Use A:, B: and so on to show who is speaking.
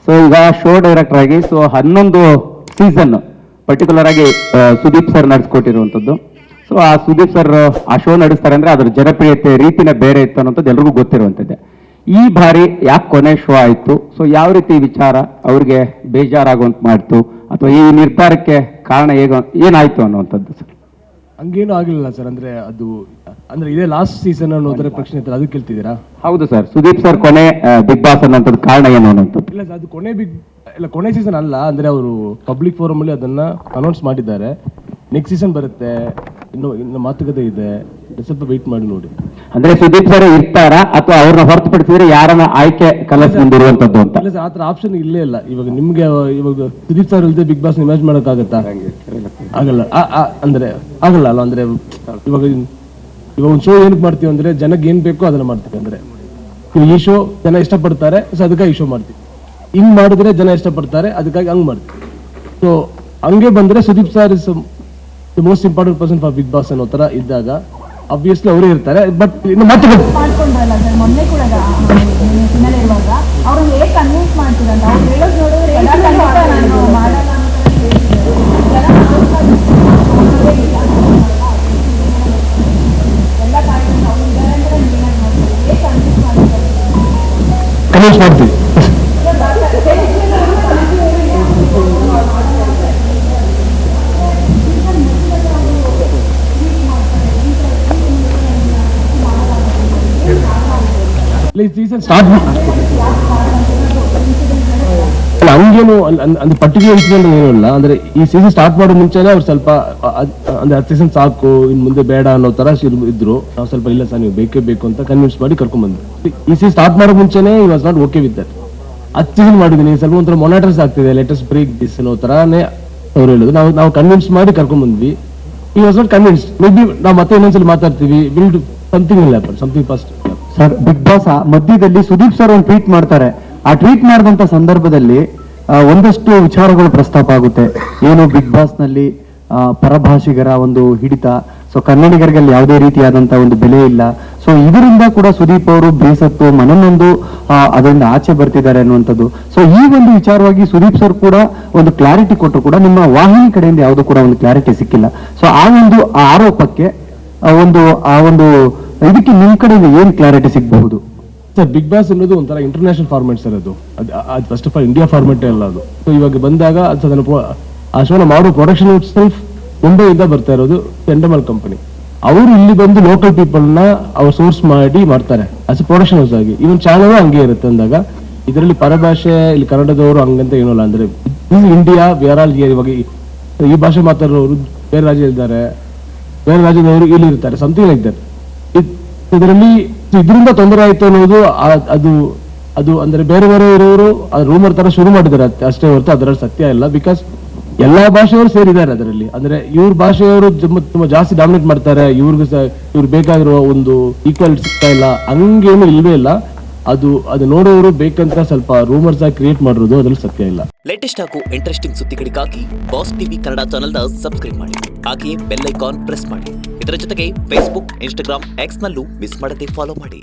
A: So ಈಗ show director ಆಗಿ so 11 season particular ಆಗಿ ಸುದೀಪ್ ಸರ್ ನಡೆಸ್ಕೊಟ್ಟಿರುವಂಥದ್ದು. ಸೊ ಆ ಸುದೀಪ್ ಸರ್ ಆ ಶೋ ನಡೆಸ್ತಾರೆ ಅಂದ್ರೆ ಅದ್ರ ಜನಪ್ರಿಯತೆ ರೀತಿನೇ ಬೇರೆ ಇತ್ತು ಅನ್ನೋಂಥದ್ದು ಎಲ್ರಿಗೂ ಗೊತ್ತಿರುವಂಥದ್ದೇ. ಈ ಬಾರಿ ಯಾಕೆ ಕೊನೆ ಶೋ ಆಯಿತು, ಸೊ ಯಾವ ರೀತಿ ವಿಚಾರ ಅವ್ರಿಗೆ ಬೇಜಾರಾಗುವಂತ ಮಾಡ್ತು, ಅಥವಾ ಈ ನಿರ್ಧಾರಕ್ಕೆ ಕಾರಣ ಏನಾಯ್ತು ಅನ್ನುವಂಥದ್ದು ಸರ್?
B: ಹಂಗೇನು ಆಗಿಲ್ಲ ಸರ್. ಅಂದ್ರೆ ಇದೇ ಲಾಸ್ಟ್ ಸೀಸನ್ ಅನ್ನೋದ್ರ ಪ್ರಶ್ನೆ ಇತ್ತು, ಅದು ಕೇಳ್ತಿದ್ದೀರಾ?
A: ಹೌದು ಸರ್. ಸುದೀಪ್ ಸರ್ ಕೊನೆ ಬಿಗ್ ಬಾಸ್ ಅನ್ನೋಂಥದ್ದು ಕಾರಣ ಏನು ಅನ್ನೋಂಥದ್ದು?
B: ಇಲ್ಲ ಸರ್, ಅದು ಕೊನೆ ಸೀಸನ್ ಅಲ್ಲ. ಅಂದ್ರೆ ಅವರು ಪಬ್ಲಿಕ್ ಫೋರಮ್ ಅಲ್ಲಿ ಅದನ್ನ ಅನೌನ್ಸ್ ಮಾಡಿದ್ದಾರೆ. ನೆಕ್ಸ್ಟ್ ಸೀಸನ್ ಬರುತ್ತೆ, ಇನ್ನು ಮಾತುಕತೆ ಇದೆ, ಸ್ವಲ್ಪ ವೆಯ್ಟ್ ಮಾಡಿ ನೋಡಿ.
A: ಅಂದ್ರೆ ಸುದೀಪ್ ಸರ್ ಇರ್ತಾರಾ ಅಥವಾ ಅವ್ರನ್ನ ಹೊರತುಪಡಿಸಿದ್ರೆ ಯಾರನ್ನ ಆಯ್ಕೆ ಕಲಸ್ ಬಂದಿರುವಂತದ್ದು ಅಂತ?
B: ಇಲ್ಲ ಸರ್, ಆತರ ಆಪ್ಷನ್ ಇಲ್ಲೇ ಇಲ್ಲ. ಇವಾಗ ಸುದೀಪ್ ಸರ್ ಇಲ್ಲದೆ ಬಿಗ್ ಬಾಸ್ ಇಮ್ಯಾಜ್ ಮಾಡೋಕ್ಕಾಗತ್ತಾ? ಆಗಲ್ಲ. ಅಂದ್ರೆ ಆಗಲ್ಲ ಅಲ್ಲ. ಅಂದ್ರೆ ಇವಾಗ ಒಂದು ಶೋ ಏನಕ್ಕೆ ಮಾಡ್ತೀವಿ ಅಂದ್ರೆ ಜನಕ್ಕೆ ಏನ್ ಬೇಕೋ ಅದನ್ನ ಮಾಡ್ತೀವಿ. ಅಂದ್ರೆ ಈ ಶೋ ಜನ ಇಷ್ಟಪಡ್ತಾರೆ, ಸೊ ಅದಕ್ಕಾಗಿ ಈ ಶೋ ಮಾಡ್ತೀವಿ. ಹಿಂಗ್ ಮಾಡಿದ್ರೆ ಜನ ಇಷ್ಟಪಡ್ತಾರೆ, ಅದಕ್ಕಾಗಿ ಹಂಗ್ ಮಾಡ್ತೀವಿ. ಸೊ ಹಂಗೆ ಬಂದ್ರೆ Sudeep sir is the most important person for Bigg Boss ಅನ್ನೋ ತರ ಇದ್ದಾಗ ಆಬ್ವಿಯಸ್ಲಿ ಅವರೇ ಇರ್ತಾರೆ. ಬಟ್ ಇನ್ನು ಮತ್ತೆ
C: ಮೊನ್ನೆ ಕೂಡ ಇರುವಾಗ ಅವ್ರನ್ನ ಹೇಗೆ ಕನ್ವಿನ್ಸ್ ಮಾಡ್ತೀರಂತ ಅವ್ರು ಹೇಳೋದು ನೋಡಿದ್ರೆ
B: ಕನ್ವಿನ್ಸ್ ಮಾಡ್ತೀವಿ. ಸೀಸನ್ ಸ್ಟಾರ್ಟ್ ಹಂಗೇನು ಅಂದ್ರೆ ಪರ್ಟಿಕ್ಯುಲರ್ ಇನ್ಸಿಡೆಂಟ್ ಏನೂ ಇಲ್ಲ. ಅಂದ್ರೆ ಈ ಸೀಸನ್ ಸ್ಟಾರ್ಟ್ ಮಾಡೋ ಮುಂಚೆನೆ ಅವ್ರು ಸ್ವಲ್ಪ ಅಂದ್ರೆ 10 ಸೀಸನ್ ಸಾಕು, ಇನ್ ಮುಂದೆ ಬೇಡ ಅನ್ನೋ ತರ ಇದ್ರು. ನಾವು ಸ್ವಲ್ಪ ಇಲ್ಲ ಸರ್ ನೀವು ಬೇಕೇ ಬೇಕು ಅಂತ ಕನ್ವಿನ್ಸ್ ಮಾಡಿ ಕರ್ಕೊಂಡ್ ಬಂದ್ವಿ. ಈ ಸೀಸನ್ ಸ್ಟಾರ್ಟ್ ಮಾಡೋ ಮುಂಚೆನೆ ಈ was not okay with that. 10 season ಮಾಡಿದೀನಿ, ಸ್ವಲ್ಪ ಒಂಥರ ಮೊನಾಟರ್ಸ್ ಆಗ್ತಿದೆ, ಲೆಟಸ್ ಬ್ರೇಕ್ ದಿಸ್ ಅನ್ನೋ ತರಾನೇ ಅವ್ರು ಹೇಳುದು. ನಾವು ಕನ್ವಿನ್ಸ್ ಮಾಡಿ ಕರ್ಕೊಂಡ್ ಬಂದ್ವಿ. ಈ was not convince. May be ನಾವು ಮತ್ತೆ ಇನ್ನೊಂದ್ಸಲ ಮಾತಾಡ್ತೀವಿ, will do something will happen, something first.
D: Sir, Bigg Boss ಮಧ್ಯದಲ್ಲಿ ಸುದೀಪ್ ಸರ್ ಒಂದು ಟ್ವೀಟ್ ಮಾಡ್ತಾರೆ. ಆ ಟ್ವೀಟ್ ಮಾಡಿದಂತ ಸಂದರ್ಭದಲ್ಲಿ ಒಂದಷ್ಟು ವಿಚಾರಗಳು ಪ್ರಸ್ತಾಪ ಆಗುತ್ತೆ. ಏನು ಬಿಗ್ ಬಾಸ್ ನಲ್ಲಿ ಪರಭಾಷಿಗರ ಒಂದು ಹಿಡಿತ, ಸೊ ಕನ್ನಡಿಗರಿಗೆ ಯಾವುದೇ ರೀತಿಯಾದಂತಹ ಒಂದು ಬೆಲೆ ಇಲ್ಲ. ಸೊ ಇದರಿಂದ ಕೂಡ ಸುದೀಪ್ ಅವರು ಬೇಸತ್ತು ಮನನೊಂದು ಅದರಿಂದ ಆಚೆ ಬರ್ತಿದ್ದಾರೆ ಅನ್ನುವಂಥದ್ದು. ಸೊ ಈ ಒಂದು ವಿಚಾರವಾಗಿ ಸುದೀಪ್ ಸರ್ ಕೂಡ ಒಂದು ಕ್ಲಾರಿಟಿ ಕೊಟ್ಟರು ಕೂಡ ನಿಮ್ಮ ವಾಹಿನಿ ಕಡೆಯಿಂದ ಯಾವುದೂ ಕೂಡ ಒಂದು ಕ್ಲಾರಿಟಿ ಸಿಕ್ಕಿಲ್ಲ. ಸೊ ಆ ಒಂದು ಆರೋಪಕ್ಕೆ ಒಂದು ಇದಕ್ಕೆ ನಿಮ್ ಕಡೆಯಿಂದ ಏನ್ ಕ್ಲಾರಿಟಿ ಸಿಗಬಹುದು
B: ಸರ್? ಬಿಗ್ ಬಾಸ್ ಅನ್ನೋದು ಒಂಥರ ಇಂಟರ್ನ್ಯಾಷನಲ್ ಫಾರ್ಮೆಟ್ ಸರ್. ಅದು first of all India format ಅಲ್ಲ ಅದು. ಸೊ ಇವಾಗ ಬಂದಾಗ ಆ ಶೋನ ಮಾಡೋ ಪ್ರೊಡಕ್ಷನ್ ಇಟ್ ಸೆಲ್ಫ್ ಮುಂಬೈಯಿಂದ ಬರ್ತಾ ಇರೋದು ಎಂಡಮಲ್ ಕಂಪನಿ. ಅವರು ಇಲ್ಲಿ ಬಂದು ಲೋಕಲ್ ಪೀಪಲ್ ನ ಅವ್ರು ಸೋರ್ಸ್ ಮಾಡಿ ಮಾಡ್ತಾರೆ ಆಸ್ ಎ ಪ್ರೊಡಕ್ಷನ್ ಹೌಸ್ ಆಗಿ. ಇವನ್ ಚಾನಲ್ ಹಂಗೆ ಇರುತ್ತೆ ಅಂದಾಗ ಇದರಲ್ಲಿ ಪರಭಾಷೆ ಇಲ್ಲಿ ಕನ್ನಡದವರು ಹಂಗಂತ ಏನಲ್ಲ. ಅಂದ್ರೆ ಇಂಡಿಯಾ ವೇರ್ ಆಲ್ ಇವಾಗ ಈ ಭಾಷೆ ಮಾತಾಡೋರು ಬೇರೆ ರಾಜ್ಯ ಇದ್ದಾರೆ, ಬೇರೆ ರಾಜ್ಯದವರು ಇಲ್ಲಿ ಇರ್ತಾರೆ, ಸಮಥಿಂಗ್ ಲೈಕ್ ದಟ್. ಇದರಲ್ಲಿ ಇದರಿಂದ ತೊಂದರೆ ಆಯ್ತು ಅನ್ನೋದು ಅದು ಅಂದ್ರೆ ಬೇರೆ ಇರೋರು ರೂಮರ್ ತರ ಶುರು ಮಾಡಿದ್ದಾರೆ ಅಷ್ಟೇ ಹೊರತು ಅದರಲ್ಲಿ ಸತ್ಯ ಇಲ್ಲ. ಬಿಕಾಸ್ ಎಲ್ಲಾ ಭಾಷೆಯವರು ಸೇರಿದ್ದಾರೆ ಅದರಲ್ಲಿ. ಅಂದ್ರೆ ಇವ್ರ ಭಾಷೆಯವರು ತುಂಬಾ ಜಾಸ್ತಿ ಡಾಮಿನೇಟ್ ಮಾಡ್ತಾರೆ, ಇವ್ರು ಬೇಕಾಗಿರುವ ಒಂದು ಈಕ್ವಲ್ ಸಿಗ್ತಾ ಇಲ್ಲ, ಹಂಗೇನು ಇಲ್ವೇ ಇಲ್ಲ. ಅದು ನೋಡೋರು ಬೇಕಂತ ಸ್ವಲ್ಪ ರೂಮರ್ಸ್ ಆಗಿ ಕ್ರಿಯೇಟ್ ಮಾಡಿರೋದು, ಅದ್ರಲ್ಲಿ ಸತ್ಯ ಇಲ್ಲ.
E: ಲೇಟೆಸ್ಟ್ ಹಾಗೂ ಇಂಟ್ರೆಸ್ಟಿಂಗ್ ಸುದ್ದಿಗಳಿಗಾಗಿ ಬಾಸ್ ಟಿವಿ ಕನ್ನಡ ಚಾನೆಲ್ನ ಸಬ್ಸ್ಕ್ರೈಬ್ ಮಾಡಿ, ಹಾಗೆಯೇ ಬೆಲ್ ಐಕಾನ್ ಪ್ರೆಸ್ ಮಾಡಿ. ಇದರ ಜೊತೆಗೆ ಫೇಸ್ಬುಕ್, ಇನ್ಸ್ಟಾಗ್ರಾಮ್, ಎಕ್ಸ್ ನಲ್ಲೂ ಮಿಸ್ ಮಾಡದೆ ಫಾಲೋ ಮಾಡಿ.